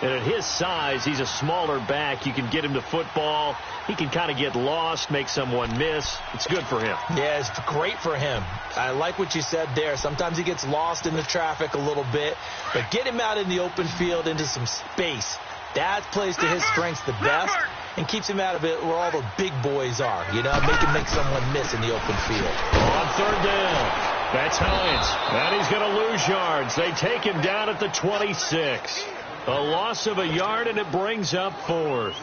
And at his size, he's a smaller back. You can get him to football. He can kind of get lost, make someone miss. It's good for him. Yeah, it's great for him. I like what you said there. Sometimes he gets lost in the traffic a little bit. But get him out in the open field into some space. That plays to his strengths the best and keeps him out of it where all the big boys are. You know, make someone miss in the open field. On 3rd down, that's Hines. And he's going to lose yards. They take him down at the 26. A loss of a yard, and it brings up 4th.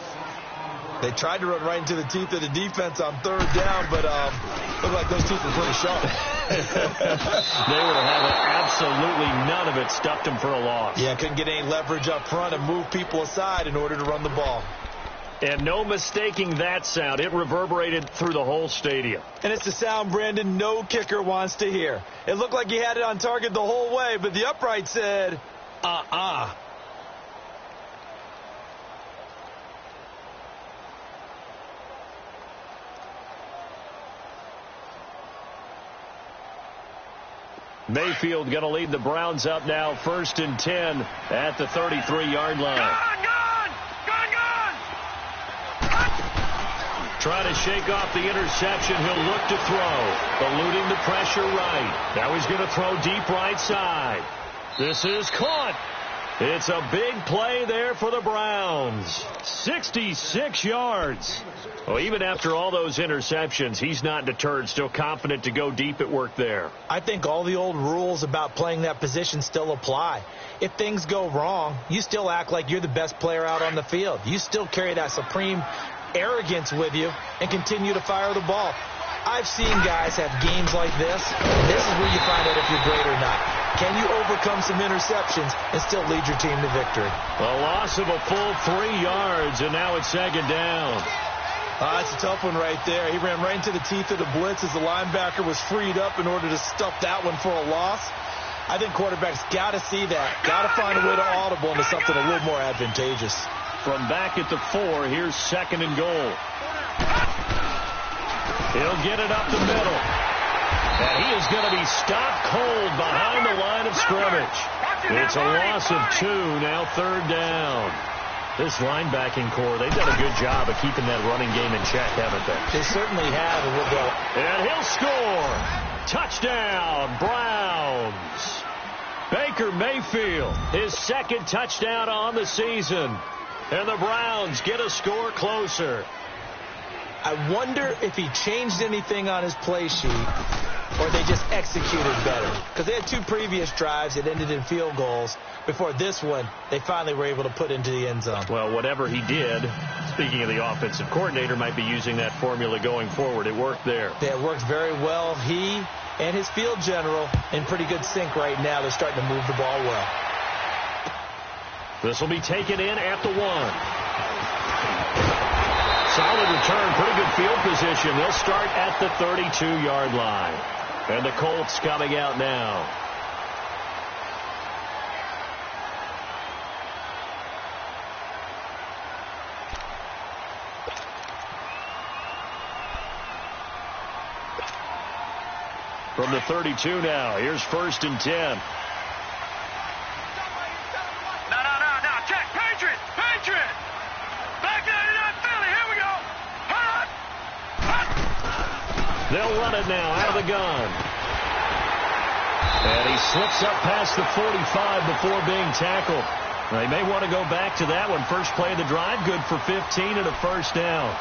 They tried to run right into the teeth of the defense on 3rd down, but looked like those teeth were pretty sharp. They would have had absolutely none of it. Stuffed him for a loss. Yeah, couldn't get any leverage up front and move people aside in order to run the ball. And no mistaking that sound. It reverberated through the whole stadium. And it's the sound, Brandon, no kicker wants to hear. It looked like he had it on target the whole way, but the upright said, Mayfield going to lead the Browns up now, 1st and 10 at the 33-yard line. Gone! Trying to shake off the interception. He'll look to throw. Eluding the pressure right. Now he's going to throw deep right side. This is caught. It's a big play there for the Browns. 66 yards. Well, even after all those interceptions, he's not deterred, still confident to go deep at work there. I think all the old rules about playing that position still apply. If things go wrong, you still act like you're the best player out on the field. You still carry that supreme arrogance with you and continue to fire the ball. I've seen guys have games like this. This is where you find out if you're great or not. Can you overcome some interceptions and still lead your team to victory? A loss of a full 3 yards, and now it's 2nd down. That's a tough one right there. He ran right into the teeth of the blitz as the linebacker was freed up in order to stuff that one for a loss. I think quarterbacks got to see that. Got to find a way to audible into something a little more advantageous. From back at the 4, here's 2nd and goal. He'll get it up the middle. And he is going to be stopped cold behind the line of scrimmage. It's a loss of 2, now 3rd down. This linebacking core, they've done a good job of keeping that running game in check, haven't they? They certainly have. And he'll score. Touchdown, Browns. Baker Mayfield, his 2nd touchdown on the season. And the Browns get a score closer. I wonder if he changed anything on his play sheet or they just executed better. Because they had 2 previous drives that ended in field goals. Before this one, they finally were able to put into the end zone. Well, whatever he did, speaking of the offensive coordinator, might be using that formula going forward. It worked there. Yeah, it worked very well. He and his field general in pretty good sync right now. They're starting to move the ball well. This will be taken in at the 1. Solid return, pretty good field position. They'll start at the 32-yard line. And the Colts coming out now. From the 32 now, here's 1st and 10. Check. Patriot. Back 99 Philly. Here we go. They'll run it now out of the gun. And he slips up past the 45 before being tackled. They may want to go back to that one. First play of the drive, good for 15 and a 1st down.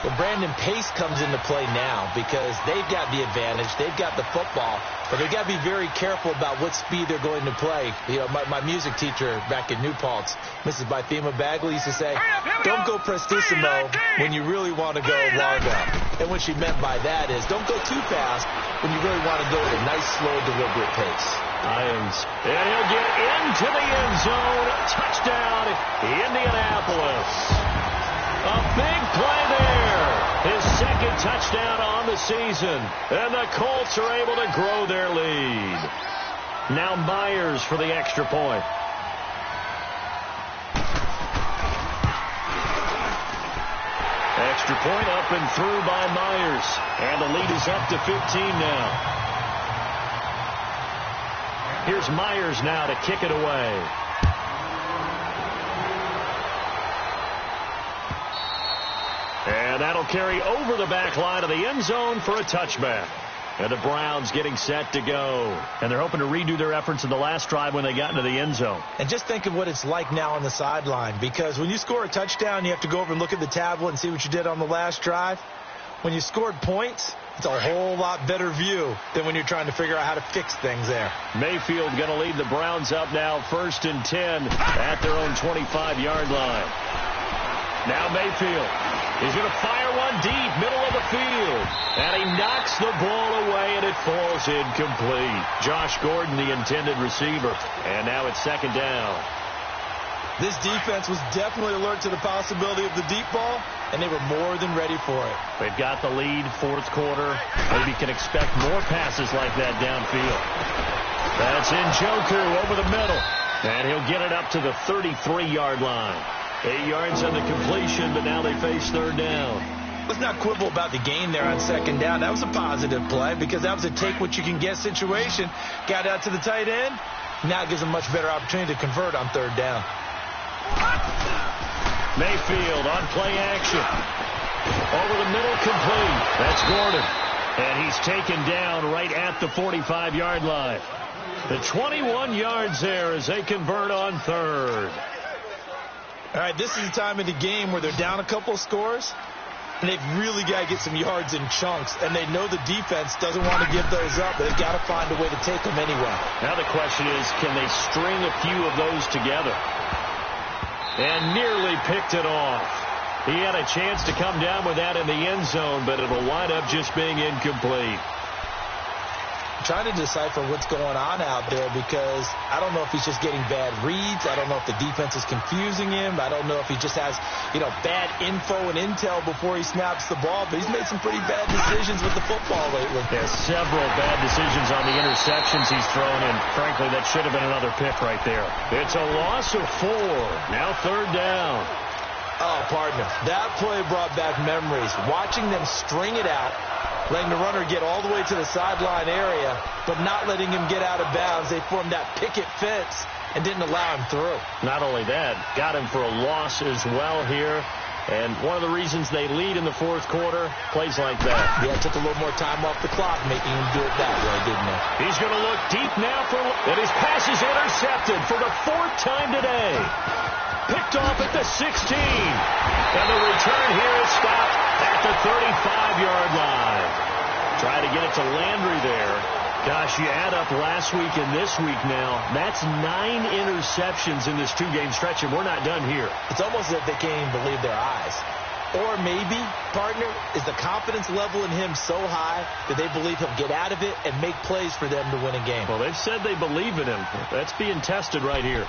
Well, Brandon, pace comes into play now because they've got the advantage. They've got the football, but they've got to be very careful about what speed they're going to play. You know, my music teacher back in New Paltz, Mrs. Bythema Bagley, used to say, don't go prestissimo when you really want to go largo. And what she meant by that is don't go too fast when you really want to go at a nice, slow, deliberate pace. And he'll get into the end zone. Touchdown, Indianapolis. A big play there. His 2nd touchdown on the season. And the Colts are able to grow their lead. Now Myers for the extra point. Extra point up and through by Myers. And the lead is up to 15 now. Here's Myers now to kick it away. And that'll carry over the back line of the end zone for a touchback. And the Browns getting set to go. And they're hoping to redo their efforts in the last drive when they got into the end zone. And just think of what it's like now on the sideline. Because when you score a touchdown, you have to go over and look at the tablet and see what you did on the last drive. When you scored points, it's a whole lot better view than when you're trying to figure out how to fix things there. Mayfield going to lead the Browns up now, 1st and 10 at their own 25-yard line. Now Mayfield. He's going to fire one deep, middle of the field. And he knocks the ball away, and it falls incomplete. Josh Gordon, the intended receiver. And now it's 2nd down. This defense was definitely alert to the possibility of the deep ball, and they were more than ready for it. They've got the lead, 4th quarter. Maybe can expect more passes like that downfield. That's Njoku over the middle. And he'll get it up to the 33-yard line. 8 yards on the completion, but now they face 3rd down. Let's not quibble about the gain there on second down. That was a positive play because that was a take-what-you-can-get situation. Got out to the tight end. Now gives a much better opportunity to convert on third down. Mayfield on play action. Over the middle, complete. That's Gordon. And he's taken down right at the 45-yard line. The 21 yards there as they convert on third. All right, this is the time of the game where they're down a couple scores, and they've really got to get some yards in chunks, and they know the defense doesn't want to give those up, but they've got to find a way to take them anyway. Now the question is, can they string a few of those together? And nearly picked it off. He had a chance to come down with that in the end zone, but it'll wind up just being incomplete. Trying to decipher what's going on out there because I don't know if he's just getting bad reads. I don't know if the defense is confusing him. I don't know if he just has, bad info and intel before he snaps the ball. But he's made some pretty bad decisions with the football lately. Yeah, several bad decisions on the interceptions he's thrown, and frankly, that should have been another pick right there. It's a loss of 4. Now third down. Oh, partner, that play brought back memories. Watching them string it out, letting the runner get all the way to the sideline area, but not letting him get out of bounds. They formed that picket fence and didn't allow him through. Not only that, got him for a loss as well here. And one of the reasons they lead in the fourth quarter, plays like that. Yeah, it took a little more time off the clock, making him do it that way, didn't it? He's going to look deep now and his pass is intercepted for the 4th time today. Picked off at the 16. And the return here is stopped at the 35-yard line. Try to get it to Landry there. Gosh, you add up last week and this week now. That's 9 interceptions in this 2-game stretch, and we're not done here. It's almost as if they can't even believe their eyes. Or maybe, partner, is the confidence level in him so high that they believe he'll get out of it and make plays for them to win a game. Well, they've said they believe in him. That's being tested right here.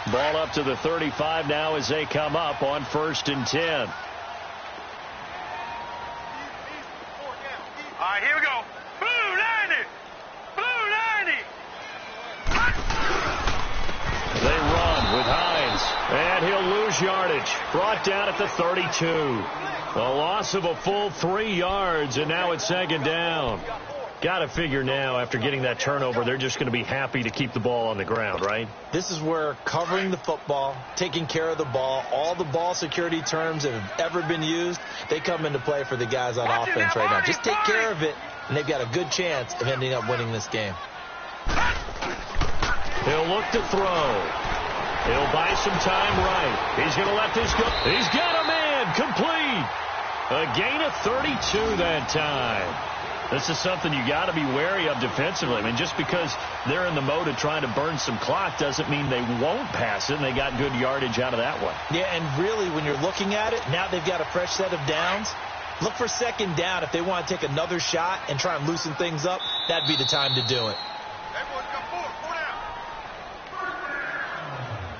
Ball up to the 35 now as they come up on 1st and 10. All right, here we go. Blue 90. Blue 90. They run with Hines, and he'll lose yardage. Brought down at the 32. A loss of a full 3 yards, and now it's 2nd down. Got to figure now, after getting that turnover, they're just going to be happy to keep the ball on the ground, right? This is where covering the football, taking care of the ball, all the ball security terms that have ever been used, they come into play for the guys on offense right now. Just take care of it, and they've got a good chance of ending up winning this game. He'll look to throw. He'll buy some time right. He's going to let this go. He's got a man complete. A gain of 32 that time. This is something you got to be wary of defensively. I mean, just because they're in the mode of trying to burn some clock doesn't mean they won't pass it, and they got good yardage out of that one. Yeah, and really, when you're looking at it, now they've got a fresh set of downs. Look for 2nd down. If they want to take another shot and try and loosen things up, that'd be the time to do it.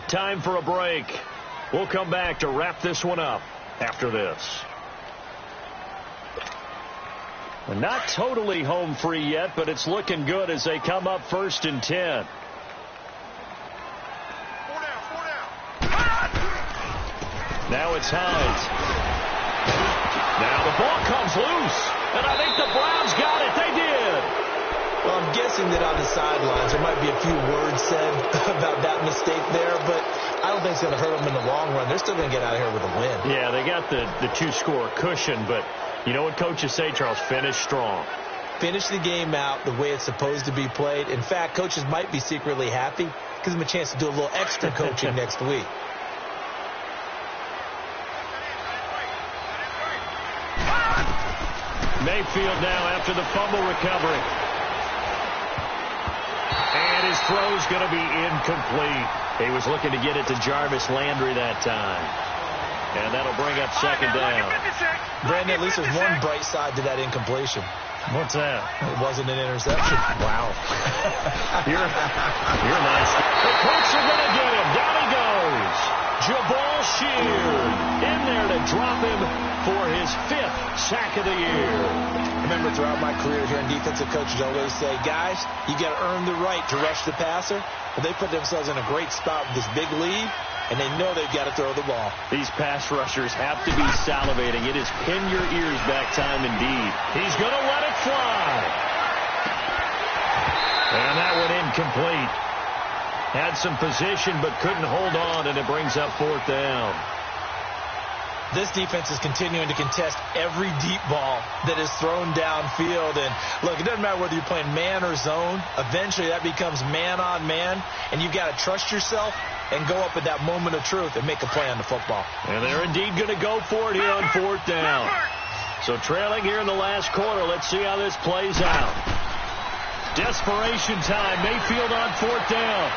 Time for a break. We'll come back to wrap this one up after this. Not totally home free yet, but it's looking good as they come up 1st and 10. Now it's Hines. Now the ball comes loose, and I think the Browns got it. They did. Well, I'm guessing that on the sidelines there might be a few words said about that mistake there, but I don't think it's going to hurt them in the long run. They're still going to get out of here with a win. Yeah, they got the 2-score cushion, but you know what coaches say, Charles? Finish strong. Finish the game out the way it's supposed to be played. In fact, coaches might be secretly happy. Gives them a chance to do a little extra coaching next week. Mayfield now after the fumble recovery. And his throw's going to be incomplete. He was looking to get it to Jarvis Landry that time. And that'll bring up 2nd down. Brandon, at least there's one bright side to that incompletion. What's that? It wasn't an interception. Wow. You're nice. The Colts are going to get him. Down he goes. Jabal Sheard in there to drop him for his 5th sack of the year. Remember, throughout my career here in defensive coaches always say, guys, you got to earn the right to rush the passer. But they put themselves in a great spot with this big lead, and they know they've got to throw the ball. These pass rushers have to be salivating. It is pin your ears back time indeed. He's going to let it fly. And that one incomplete. Had some position but couldn't hold on, and it brings up 4th down. This defense is continuing to contest every deep ball that is thrown downfield. And, look, it doesn't matter whether you're playing man or zone. Eventually, that becomes man-on-man, and you've got to trust yourself and go up at that moment of truth and make a play on the football. And they're indeed going to go for it here on 4th down. So trailing here in the last quarter. Let's see how this plays out. Desperation time. Mayfield on 4th down.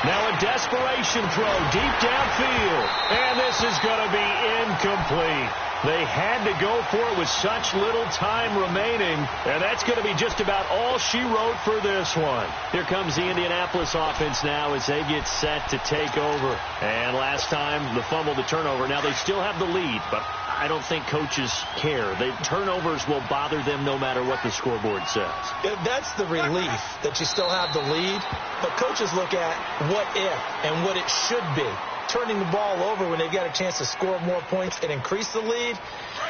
Now a desperation throw deep downfield. And this is going to be incomplete. They had to go for it with such little time remaining. And that's going to be just about all she wrote for this one. Here comes the Indianapolis offense now as they get set to take over. And last time, the fumble, the turnover. Now they still have the lead, but I don't think coaches care. The turnovers will bother them no matter what the scoreboard says. That's the relief that you still have the lead. But coaches look at what if and what it should be. Turning the ball over when they've got a chance to score more points and increase the lead,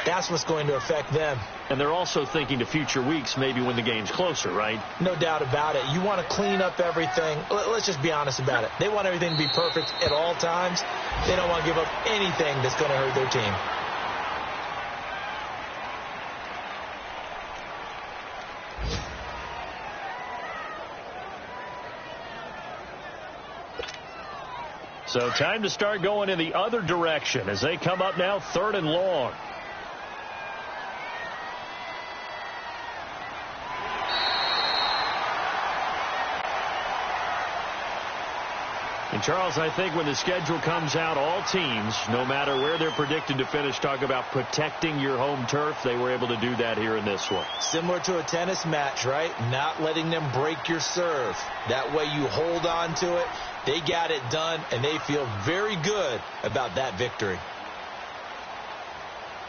that's what's going to affect them. And they're also thinking to future weeks, maybe when the game's closer, right? No doubt about it. You want to clean up everything. Let's just be honest about it. They want everything to be perfect at all times. They don't want to give up anything that's going to hurt their team. So time to start going in the other direction as they come up now 3rd and long. And, Charles, I think when the schedule comes out, all teams, no matter where they're predicted to finish, talk about protecting your home turf. They were able to do that here in this one. Similar to a tennis match, right? Not letting them break your serve. That way you hold on to it. They got it done, and they feel very good about that victory.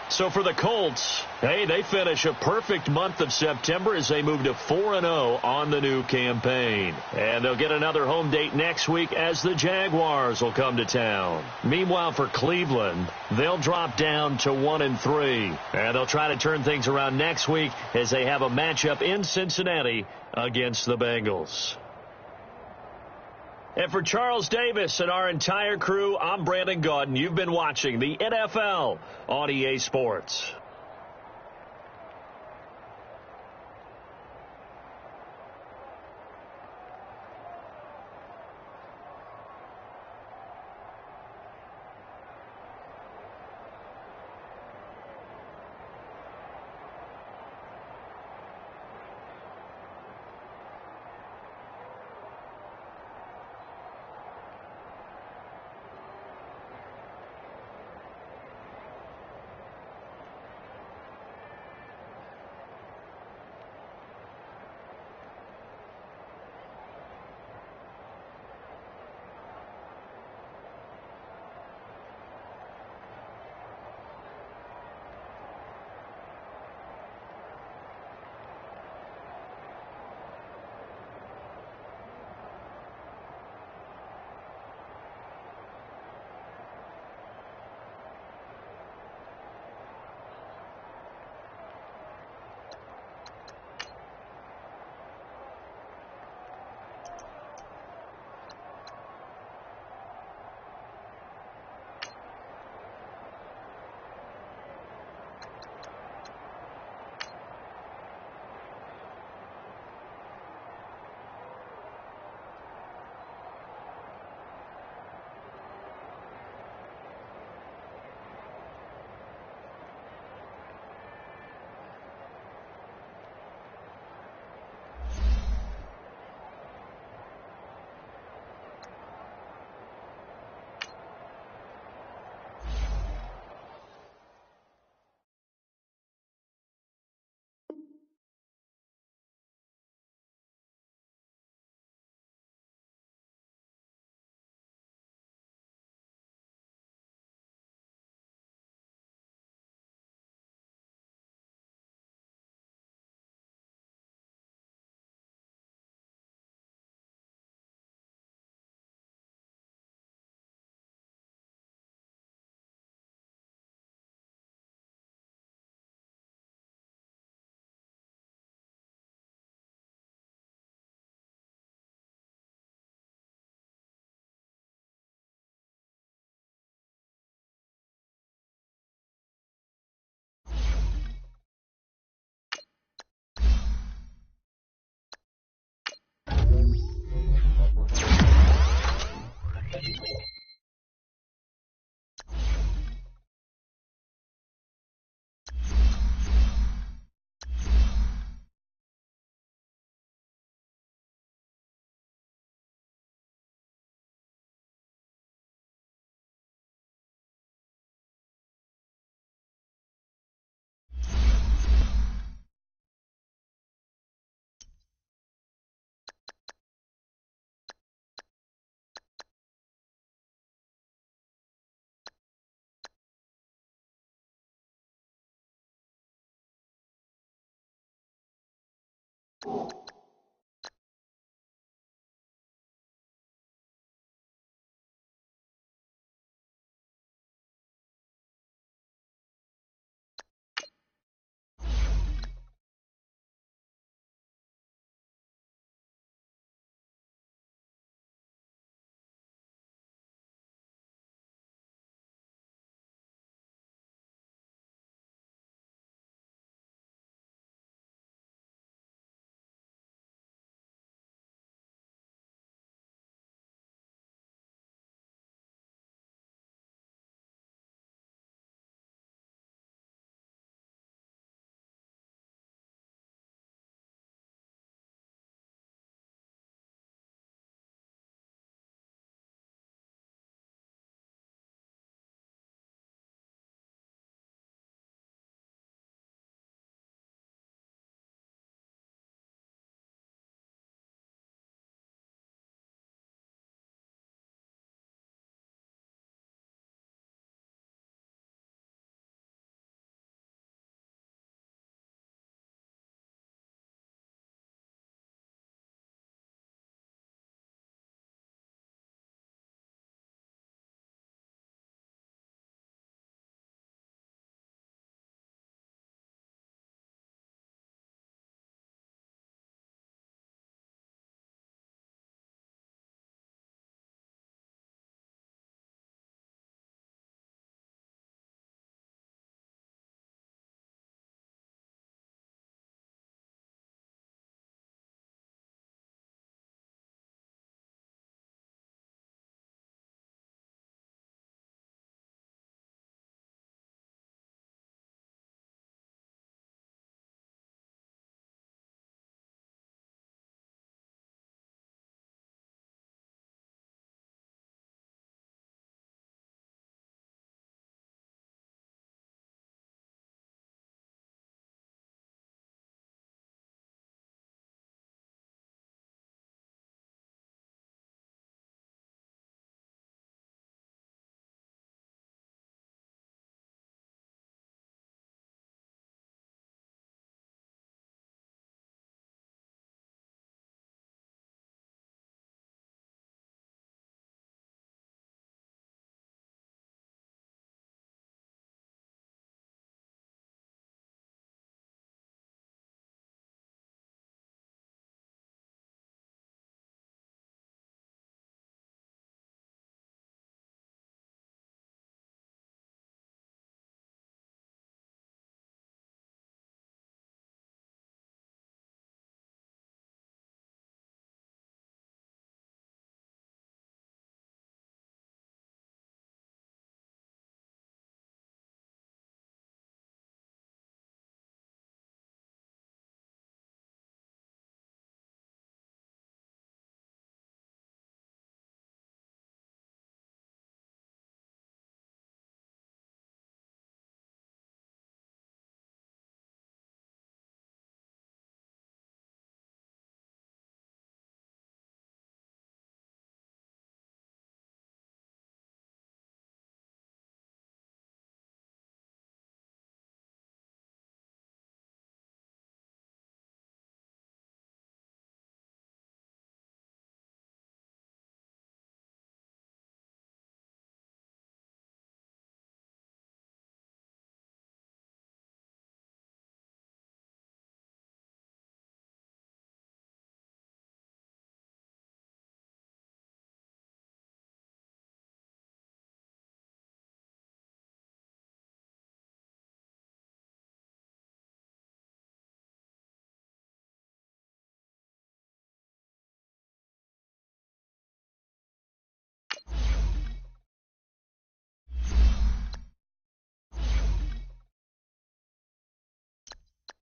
So for the Colts, hey, they finish a perfect month of September as they move to 4-0 on the new campaign. And they'll get another home date next week as the Jaguars will come to town. Meanwhile, for Cleveland, they'll drop down to 1-3. And they'll try to turn things around next week as they have a matchup in Cincinnati against the Bengals. And for Charles Davis and our entire crew, I'm Brandon Gaudin. You've been watching the NFL on EA Sports.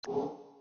Cool.